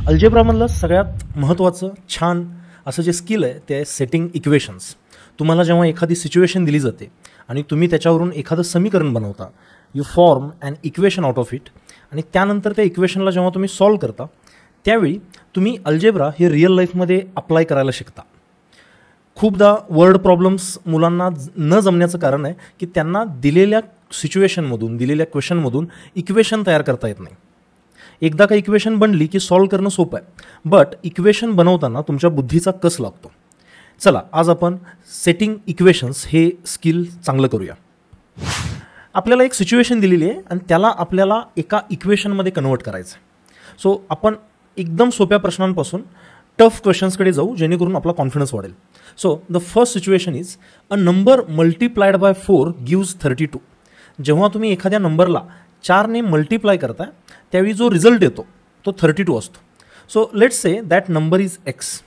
अल्जेब्रामधलं सगळ्यात महत्त्वाचं छान असं जे स्किल आहे ते आहे सेटिंग इक्वेशन्स. तुम्हाला जेव्हा एखादी सिच्युएशन दिली जाते आणि तुम्ही त्याच्यावरून एखादं समीकरण बनवता, you form an equation out of it, आणि त्यानंतर त्या इक्वेशनला जेव्हा तुम्ही सॉल्व करता त्यावेळी तुम्ही अल्जेब्रा हे रिअल लाईफमध्ये अप्लाय करायला शिकता. खूपदा वर्ड प्रॉब्लेम्स मुलांना न जमण्याचं कारण आहे की त्यांना दिलेल्या सिच्युएशनमधून, दिलेल्या क्वेश्चनमधून इक्वेशन तयार करता येत नाही. एकदा का इक्वेशन बनली की सॉल्व करणं सोपं आहे, बट इक्वेशन बनवताना तुमच्या बुद्धीचा कस लागतो. चला आज आपण सेटिंग इक्वेशन्स हे स्किल चांगलं करूया. आपल्याला एक सिच्युएशन दिलेली आहे आणि त्याला आपल्याला एका इक्वेशनमध्ये कन्वर्ट करायचं आहे. सो आपण एकदम सोप्या प्रश्नांपासून टफ क्वेश्चन्सकडे जाऊ जेणेकरून आपला कॉन्फिडन्स वाढेल. So the first situation is a number multiplied by 4 gives 32. जेव्हा तुम्ही एखाद्या नंबरला 4ने मल्टिप्लाय करता त्यावेळी जो रिझल्ट येतो तो 32 असतो. So let's say that number is x.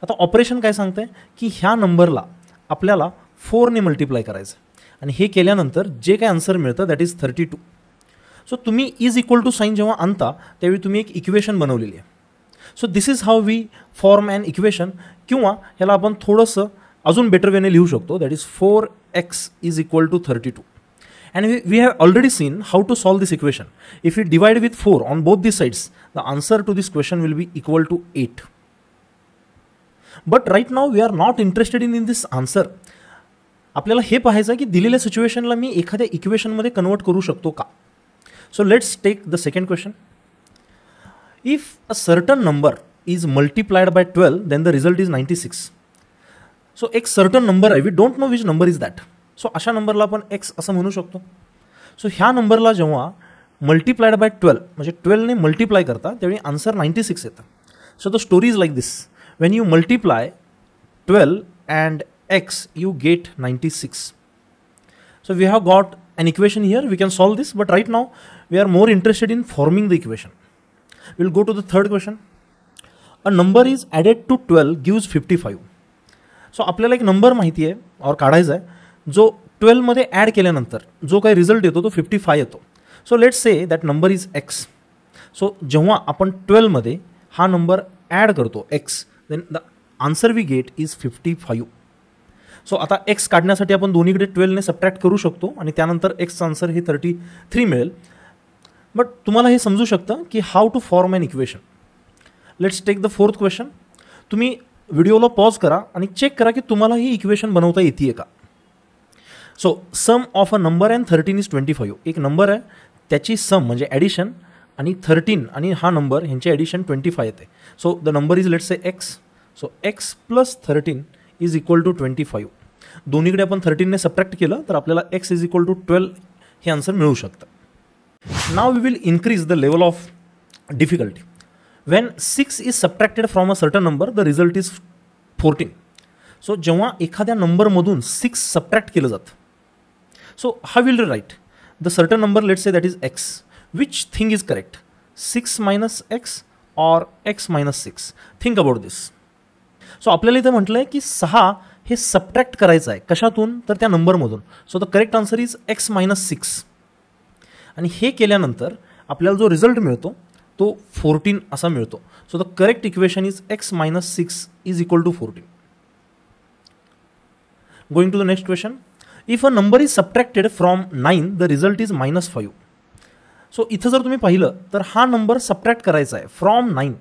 आता ऑपरेशन काय सांगतं आहे की ह्या नंबरला आपल्याला 4ने मल्टिप्लाय करायचं आणि हे केल्यानंतर जे काय आन्सर मिळतं दॅट इज 32. सो तुम्ही इज इक्वल टू साईन जेव्हा आणता त्यावेळी तुम्ही एक इक्वेशन बनवलेली आहे. So this is how we form an equation, किंवा ह्याला आपण थोडंसं अजून बेटर वेने लिहू शकतो, that is 4x is equal to 32. And we have already seen how to solve this equation. If we divide with 4 on both these sides, the answer to this question will be equal to 8. But right now we are not interested in this answer. आपल्याला हे पाहायचं आहे की दिलेल्या सिच्युएशनला मी एखाद्या इक्वेशनमध्ये convert करू शकतो का. So let's take the second question. If a certain number is multiplied by 12 then the result is 96. So एक सर्टन नंबर आहे, we don't know which number is that. So अशा नंबरला आपण एक्स असं म्हणू शकतो. सो ह्या नंबरला जेव्हा मल्टिप्लाइड बाय 12 म्हणजे 12ने मल्टिप्लाय करता त्यावेळी आन्सर 96 येतं. So the story is like this. When you multiply 12 and x you get 96. So we have got an equation here. We can solve this, but right now we are more interested in forming the equation. We'll go to the third question. A number is added to 12 gives 55. So आपल्याला एक number माहिती आहे और काढायचा आहे जो 12 मध्ये add केल्यानंतर जो काही रिझल्ट येतो तो 55 येतो. So let's say that number is x. So जेव्हा आपण 12 मध्ये हा नंबर ॲड करतो x, then the answer we get is 55. So आता एक्स काढण्यासाठी आपण दोन्हीकडे 12ने सबट्रॅक्ट करू शकतो आणि त्यानंतर एक्सचं आन्सर हे 33 मिळेल. बट तुम्हाला हे समजू शकतं की how to form an equation. Let's take the fourth question. तुम्ही व्हिडिओला पॉज करा आणि चेक करा की तुम्हाला ही इक्वेशन बनवता येते का. So sum of a number and 13 is 25. एक नंबर आहे त्याची सम म्हणजे ॲडिशन आणि 13 आणि हा नंबर ह्यांची ॲडिशन 25 येते. So the number is let's say x. So x plus 13 is equal to 25. दोन्हीकडे आपण 13ने सबट्रॅक्ट केलं तर आपल्याला एक्स इज इक्वल टू 12 हे आन्सर मिळू शकतं. Now we will increase the level of difficulty. When 6 is subtracted from a certain number the result is 14. So जेव्हा एखाद्या नंबरमधून 6 सबट्रॅक्ट केलं जातं, so how will you write the certain number, let's say that is x. Which thing is correct, 6 minus x और x minus 6? Think about this. So आपल्याला इथं म्हटलं आहे की 6 हे सबट्रॅक्ट करायचं आहे कशातून, तर त्या नंबरमधून. So the correct answer is x minus 6. आणि हे केल्यानंतर आपल्याला जो रिझल्ट मिळतो तो 14 असा मिळतो. So the correct equation is x minus 6 is equal to 14. Going to the next question. If a number is subtracted from 9 the result is minus 5. So इथं जर तुम्ही पाहिलं तर हा नंबर सबट्रॅक्ट करायचा आहे फ्रॉम 9.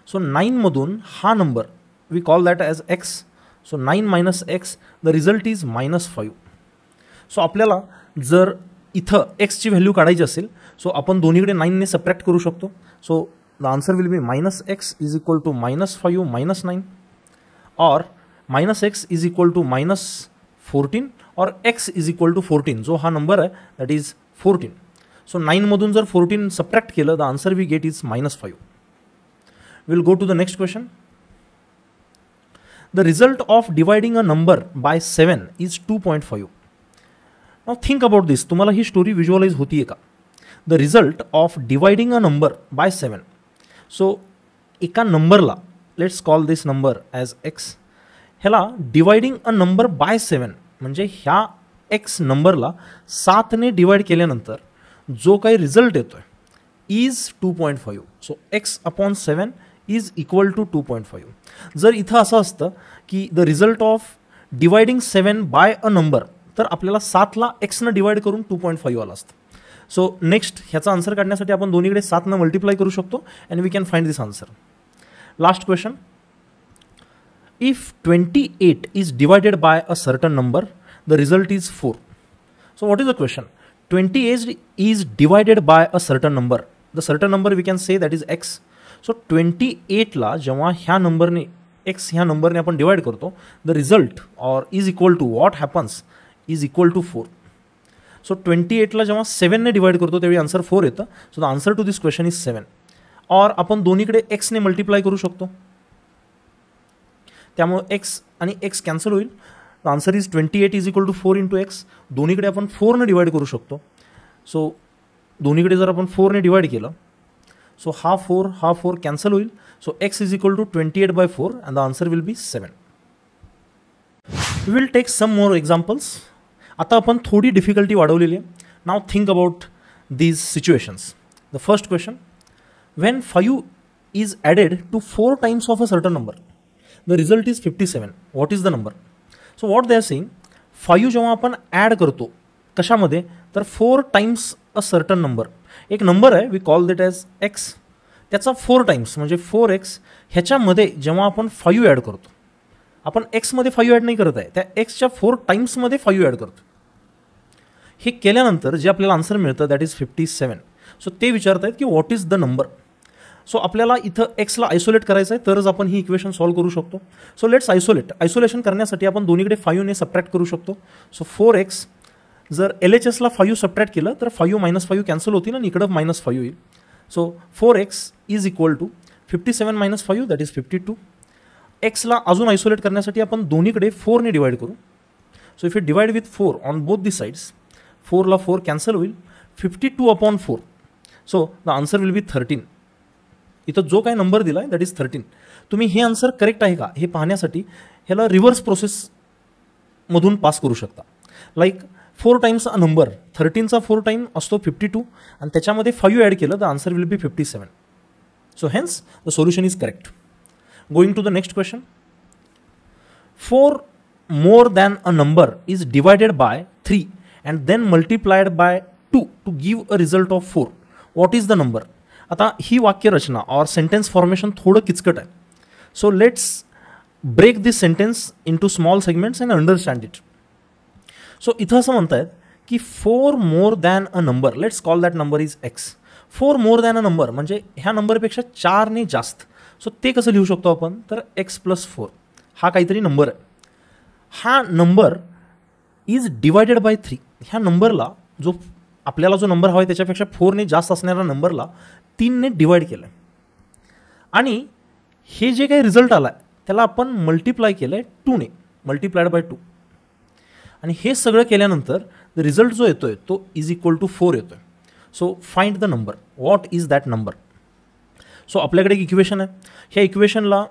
सो 9मधून हा number we call that as x. So 9 minus x the result is minus 5. सो आपल्याला जर इथं एक्सची व्हॅल्यू काढायची असेल सो आपण दोन्हीकडे 9ने सबट्रॅक्ट करू शकतो. So the answer will be minus x is equal to minus 5 minus 9 और minus x is equal to minus 14 और एक्स इज इक्वल टू 14. जो हा नंबर आहे दॅट इज 14. सो 9मधून जर 14 सबट्रॅक्ट केलं the answer we get is minus 5. Will go to the next question. The result of dividing a number by 7 is 2.5. Now think about this. तुम्हाला ही story visualise होतीये का? The result of dividing a number by 7. So एका नंबरला, let's call this number as x. ह्याला dividing a number by 7 म्हणजे ह्या x नंबरला 7ने divide केल्यानंतर जो काही रिझल्ट येतोय is 2.5. So x upon 7 is equal to 2.5. जर इथं असं असतं की the result of dividing 7 by a number, तर आपल्याला 7ला एक्सनं डिवाइड करून 2.5 आलं असतं. सो नेक्स्ट ह्याचा आन्सर काढण्यासाठी आपण दोन्हीकडे 7नं मल्टिप्लाय करू शकतो and we can find this answer. Last question. If 28 is divided by a certain number, the result is 4. So what is the question? 28 is divided by a certain number. The certain number we can say that is x. So 28 ला जेव्हा ह्या नंबरने x ह्या नंबरने आपण divide करतो, the result or is equal to what happens is equal to 4. So 28 ला जेव्हा 7 ने डिवाइड करतो त्यावेळी आन्सर 4 येतं. So the answer to this question is 7. और आपण दोन्हीकडे x ने मल्टिप्लाय करू शकतो, त्यामुळे x आणि x कॅन्सल होईल. The answer is 28 is equal to 4 into x. दोन्हीकडे आपण 4ने डिवाइड करू शकतो. सो दोन्हीकडे जर आपण 4ने डिवाइड केलं, सो हा 4 कॅन्सल होईल. So x is equal to 28/4 and the answer will be 7. We will take some more examples. आता आपण थोडी डिफिकल्टी वाढवलेली आहे. Now think about these situations. The first question, when 5 is added to 4 times of a certain number, the result is 57. What is the number? So what they are saying, 5 जेव्हा आपण add करतो कशामध्ये, तर 4 times अ certain number. एक number आहे, we call that as x, त्याचा 4 times म्हणजे 4x. ह्याच्यामध्ये जेव्हा आपण 5 ॲड करतो, आपण एक्समध्ये 5 ॲड नाही करत आहे, त्या एक्सच्या 4 टाइम्समध्ये 5 ॲड करतो. हे केल्यानंतर जे आपल्याला आन्सर मिळतं दॅट इज 57. सो ते विचारत आहेत की what is the number. So आपल्याला इथं एक्सला आयसोलेट करायचं आहे, तरच आपण ही इक्वेशन सॉल्व्ह करू शकतो. सो लेट्स आयसोलेशन करण्यासाठी आपण दोन्हीकडे 5ने सबट्रॅक्ट करू शकतो. सो 4x, जर LHSला 5 सबट्रॅक्ट केलं तर 5 - 5 कॅन्सल होतील आणि इकडं -5 येईल. So 4x is equal to 57 - 5 that is 52. एक्सला अजून आयसोलेट करण्यासाठी आपण दोन्हीकडे 4ने डिवाइड करू. So if you divide with 4 on both the sides, 4ला 4 कॅन्सल होईल. 52/4. So the answer will be 13. इथं जो काही नंबर दिला आहे दॅट इज 13. तुम्ही हे आन्सर करेक्ट आहे का हे पाहण्यासाठी ह्याला रिव्हर्स प्रोसेसमधून पास करू शकता. लाईक 4 टाइम्स अ नंबर, 13चा 4 टाइम असतो 52 आणि त्याच्यामध्ये 5 ॲड केलं, the answer will be 57. So hence the solution is correct. Going to the next question. 4 more than a number is divided by 3 and then multiplied by 2 to give a result of 4. What is the number? आता ही वाक्यरचना और sentence formation थोडं किचकट आहे. So let's break this sentence into small segments and understand it. So इथं असं म्हणतायत की 4 more than a number, let's call that number is x. 4 more than a number म्हणजे ह्या नंबरपेक्षा 4ने जास्त. सो ते कसं लिहू शकतो आपण, तर x + 4 हा काहीतरी नंबर आहे. हा नंबर इज डिवायडेड बाय 3. ह्या नंबरला जो आपल्याला जो नंबर हवा आहे त्याच्यापेक्षा 4ने जास्त असणाऱ्या नंबरला 3ने डिवाइड केलं आहे आणि हे जे काही रिझल्ट आला आहे त्याला आपण मल्टिप्लाय केलं आहे 2ने, मल्टिप्लायड बाय 2. आणि हे सगळं केल्यानंतर द रिझल्ट जो येतोय तो इज इक्वल टू 4 येतोय. So find the number. What is that number? So आपल्याकडे एक इक्वेशन आहे. ह्या इक्वेशनला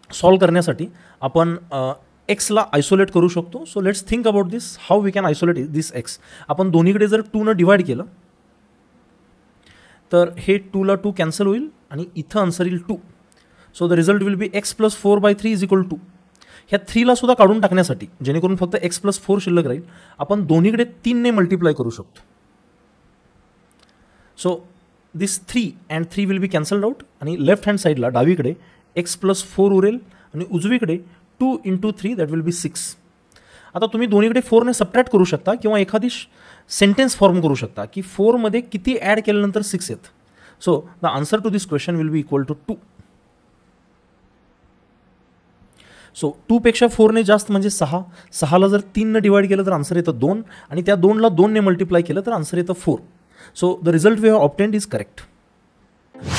सॉल्व करण्यासाठी आपण एक्सला आयसोलेट करू शकतो. So let's think about this, how we can isolate this x. आपण दोन्हीकडे जर 2ने डिवाइड केलं तर हे 2ला 2 कॅन्सल होईल आणि इथं आन्सर येईल 2. So the result will be x + 4/3 is equal to. ह्या 3ला सुद्धा काढून टाकण्यासाठी, जेणेकरून फक्त x + 4 शिल्लक राहील, आपण दोन्हीकडे 3ने मल्टिप्लाय करू शकतो. So this 3 and 3 will be cancelled out आणि लेफ्ट हँड साईडला डावीकडे x + 4 उरेल आणि उजवीकडे 2 × 3 दॅट विल बी 6. आता तुम्ही दोन्हीकडे 4ने सबट्रॅक्ट करू शकता किंवा एखादी सेंटेन्स फॉर्म करू शकता की 4 मध्ये किती ॲड केल्यानंतर 6 येतं. So the answer to this question will be equal to 2. So 2 पेक्षा 4ने जास्त म्हणजे 6. 6ला जर 3ने डिवाइड केलं तर आन्सर येतं 2 आणि त्या 2ला 2ने मल्टिप्लाय केलं तर आन्सर येतं 4. So the result we have obtained is correct.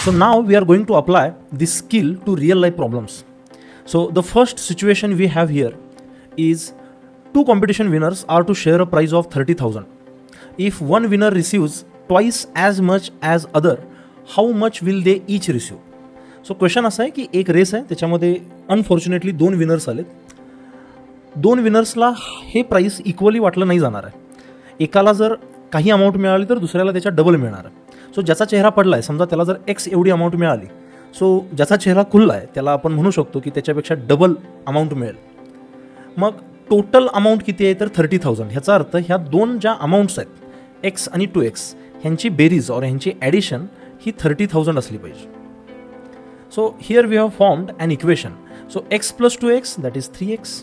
So now we are going to apply this skill to real life problems. So the first situation we have here is 2 competition winners are to share a prize of 30,000. If one winner receives twice as much as other, how much will they each receive? So question असा आहे की एक race आहे, त्याच्यामध्ये unfortunately 2 winners आलेत. 2 विनर्सला हे price equally वाटलं नाही जाणार आहे. एकाला जर काही अमाऊंट मिळाली तर दुसऱ्याला त्याच्या डबल मिळणार आहे. सो ज्याचा चेहरा पडला आहे, समजा त्याला जर x एवढी अमाऊंट मिळाली, सो ज्याचा चेहरा खुल्ला आहे त्याला आपण म्हणू शकतो की त्याच्यापेक्षा डबल अमाऊंट मिळेल. मग टोटल अमाऊंट किती आहे तर 30,000. ह्याचा अर्थ ह्या दोन ज्या अमाऊंट्स आहेत एक्स आणि 2x ह्यांची बेरीज और ह्यांची ॲडिशन ही 30,000 असली पाहिजे. So here we have formed an equation. So x + 2x that is 3x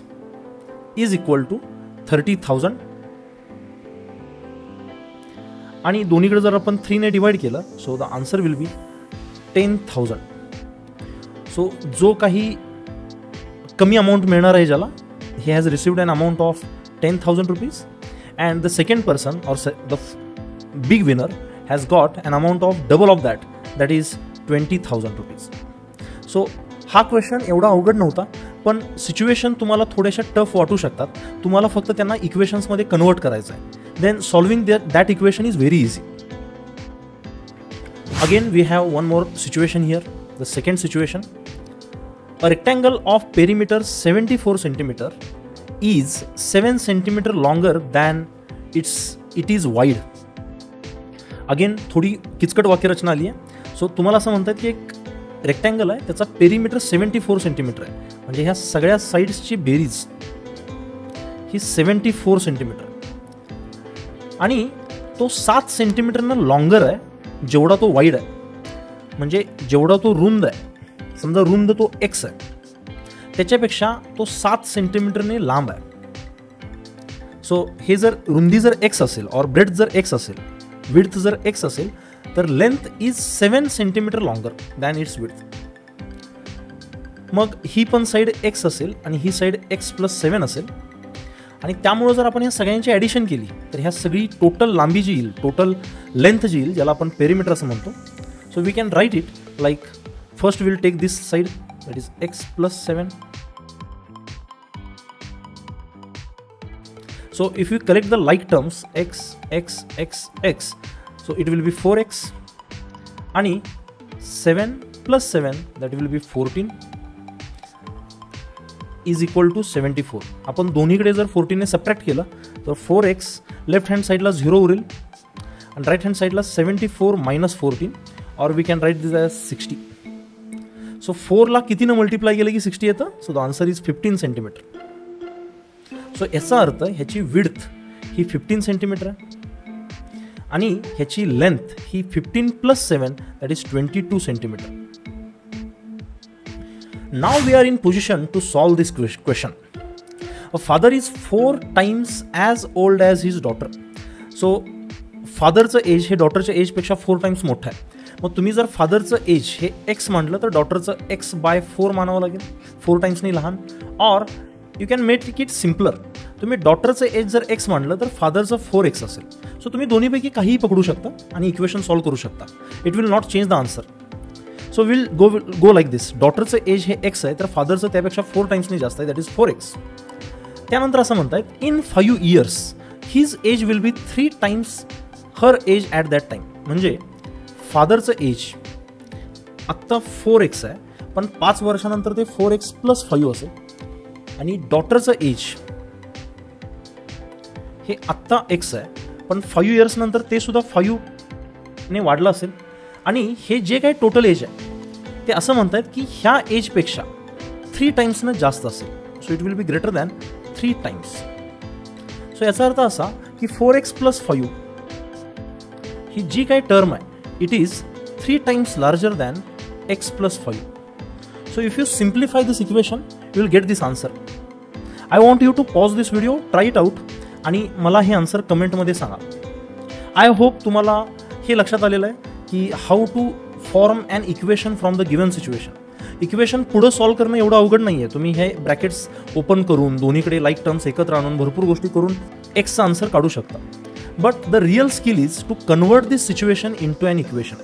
is equal to 30,000 आणि दोन्हीकडे जर आपण 3ने डिवाइड केलं so the answer will be 10,000. So जो काही कमी अमाऊंट मिळणार आहे ज्याला he has received an amount of 10,000 rupees and the second person or the big winner has got an amount of double of that is 20,000 rupees. So हा question एवढा अवघड नव्हता पण सिच्युएशन तुम्हाला थोड्याशा टफ वाटू शकतात. तुम्हाला फक्त त्यांना इक्वेशन्समध्ये कन्वर्ट करायचं आहे. Then solving that equation is very easy. Again we have one more situation here. The second situation, a rectangle of perimeter 74 centimeter is 7 centimeter longer than it is wide. Again थोडी किचकट वाक्यरचना आली आहे. So तुम्हाला असं म्हणतात की एक रेक्टँगल आहे त्याचा पेरिमीटर 74 सेंटीमीटर आहे म्हणजे ह्या सगळ्या साईड्सची बेरीज ही 74 सेंटीमीटर आणि तो 7 सेंटीमीटरनं लॉंगर आहे जेवढा तो वाईड आहे. म्हणजे जेवढा तो रुंद आहे, समजा रुंद तो x आहे त्याच्यापेक्षा तो 7 सेंटीमीटरने लांब आहे. सो हे जर रुंदी जर x असेल और ब्रेथ जर x असेल, विड्थ जर x असेल तर length is 7 centimetre longer than it's width. मग ही पण साईड x असेल आणि ही साईड x + 7 असेल आणि त्यामुळे जर आपण ह्या सगळ्यांची ॲडिशन केली तर ह्या सगळी टोटल लांबी जी येईल, टोटल लेंथ जी येईल, ज्याला आपण पेरिमीटर असं म्हणतो. So we can write it like first we'll take this side that is x + 7. So if you collect the like terms x x x x so it will be 4x आणि 7 + 7 that will be 14 is equal to 74. आपण दोन्हीकडे जर 14 ने subtract केलं तर 4x left hand साईडला 0 उरेल आणि राईट हँड साईडला 74 - 14 or we can write this as 60. So 4ला कितीनं मल्टिप्लाय केलं की 60 येतं. So the answer is 15 centimetre. So याचा अर्थ ह्याची विड्थ ही 15 सेंटीमीटर आहे आणि ह्याची लेंथ ही 15 + 7 that is 22 centimetre. Now we are in position to solve this question. A father is 4 times as old as his daughter. So फादरचं age हे डॉटरच्या एजपेक्षा 4 times मोठं आहे. मग तुम्ही जर फादरचं एज हे x म्हटलं तर डॉटरचं x/4 मानावं लागेल, 4 टाइम्सनी लहान. और you can make it simpler. तुम्ही डॉटरचं एज जर x म्हटलं तर फादरचं 4x असेल. सो तुम्ही दोन्हीपैकी काहीही पकडू शकता आणि इक्वेशन सॉल्व करू शकता. It will not change the answer. So will go like this. डॉटरचं एज हे x आहे तर फादरचं त्यापेक्षा 4 टाइम्सनी जास्त आहे दॅट इज 4x. त्यानंतर असं म्हणतात in 5 years his age will be 3 times her age at that time. म्हणजे फादरचं एज आत्ता 4x आहे पण 5 वर्षानंतर ते 4x + 5 असेल आणि डॉटरचं एज हे आत्ता x आहे पण 5 years नंतर ते सुद्धा 5 ने वाढलं असेल आणि हे जे काही टोटल एज आहे ते असं म्हणतात की ह्या एजपेक्षा 3 टाइम्सनं जास्त असेल. So it will be greater than 3 times. So याचा अर्थ असा की 4x + 5 ही जी काही टर्म आहे it is 3 times larger than x + 5. So if you simplify this equation, you will get this answer. I want you to pause this video, try it out आणि मला हे answer कमेंटमध्ये सांगा. आय होप तुम्हाला हे लक्षात आलेलं आहे की how to form an equation from the given situation. Equation पुढं सॉल्व करणं एवढं अवघड नाही आहे. तुम्ही हे ब्रॅकेट्स ओपन करून दोन्हीकडे लाईक टर्म्स एकत्र आणून भरपूर गोष्टी करून एक्सचा आन्सर काढू शकता. But the real skill is to convert this situation into an equation.